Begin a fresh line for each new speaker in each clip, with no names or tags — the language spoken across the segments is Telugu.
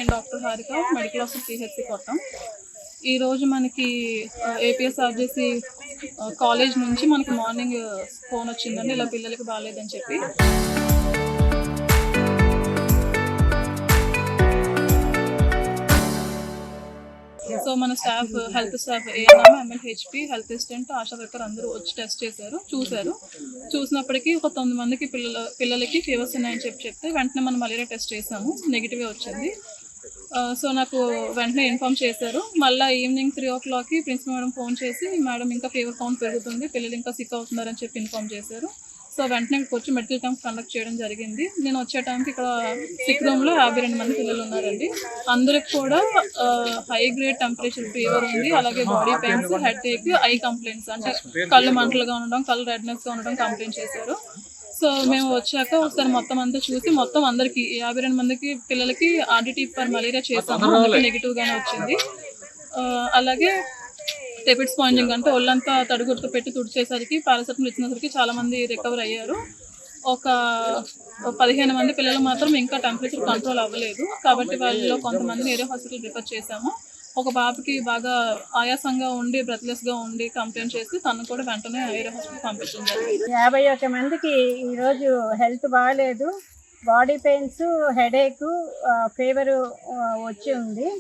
నేను doctor Harika, medical officer PHC Kottam. ఈరోజు మనకి ఏపీఎస్ఆర్జేసీ కాలేజ్ నుంచి మనకి మార్నింగ్ ఫోన్ వచ్చిందండి, ఇలా పిల్లలకి బాగాలేదని చెప్పి. సో మన staff, health staff, ANM, MLHP, health assistant, ASHA worker అందరూ వచ్చి టెస్ట్ చూసినప్పటికీ ఒక 9 మందికి పిల్లలకి ఫీవర్స్ ఉన్నాయని చెప్తే వెంటనే మనం మలేరియా టెస్ట్ చేసాము, నెగిటివ్గా వచ్చింది. సో నాకు వెంటనే ఇన్ఫామ్ చేశారు. మళ్ళీ ఈవినింగ్ 3 o'clockకి ప్రిన్సిపల్ మేడం ఫోన్ చేసి, మేడం ఇంకా ఫీవర్ కౌంట్ పెరుగుతుంది, పిల్లలు ఇంకా సిక్ అవుతున్నారని చెప్పి ఇన్ఫామ్ చేశారు. సో వెంటనే ఇక్కడికి వచ్చి మెడికల్ క్యాంప్ కండక్ట్ చేయడం జరిగింది. నేను వచ్చే టైంకి ఇక్కడ సిక్ రూమ్లో 52 మంది పిల్లలు ఉన్నారండి. అందరికి కూడా హై గ్రేడ్ టెంపరేచర్, ఫీవర్ ఉంది, అలాగే body pains, headache, eye complaints, అంటే కళ్ళు మంటలుగా ఉండడం, కళ్ళు రెడ్నెస్గా ఉండడం కంప్లైంట్ చేశారు. సో మేము వచ్చాక ఒకసారి మొత్తం అంతా చూసి మొత్తం అందరికి 52 మందికి పిల్లలకి ఆర్డిటీ ఫర్ మలేరియా చేసాము, అందరికీ నెగిటివ్గానే వచ్చింది. అలాగే టెపిడ్ స్పాంజింగ్, అంటే ఒళ్ళంతా తడిగుడ్డతో పెట్టి తుడిచేసరికి, పారాసెటమాల్ ఇచ్చినసరికి చాలామంది రికవర్ అయ్యారు. ఒక 15 మంది పిల్లలు మాత్రం ఇంకా టెంపరేచర్ కంట్రోల్ అవ్వలేదు, కాబట్టి వాళ్ళలో కొంతమందిని ఏరియా హాస్పిటల్ రిఫర్ చేశాము. ఒక బాబుకి బాగా ఆయాసంగా ఉండి, బ్రెత్లెస్గా ఉండి కంప్లైంట్ చేసి తను కూడా వెంటనే ఏరియా హాస్పిటల్ పంపించింది.
51 మందికి ఈరోజు హెల్త్ బాగాలేదు, బాడీ పెయిన్స్, హెడేక్, ఫీవరు వచ్చి ఉంది.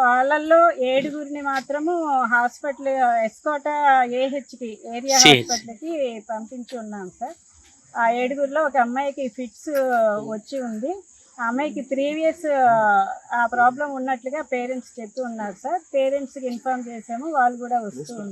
వాళ్ళల్లో 7గురిని మాత్రము హాస్పిటల్ ఎస్కోట ఏహెచ్కి, ఏరియా హాస్పిటల్కి పంపించి ఉన్నాం సార్. ఆ 7గురిలో ఒక అమ్మాయికి ఫిట్స్ వచ్చి ఉంది. ఆ అమ్మాయికి ప్రీవియస్ ఆ ప్రాబ్లం ఉన్నట్లుగా పేరెంట్స్ చెప్పి ఉన్నారు సార్. పేరెంట్స్కి ఇన్ఫామ్ చేసాము, వాళ్ళు కూడా వస్తూ ఉన్నారు.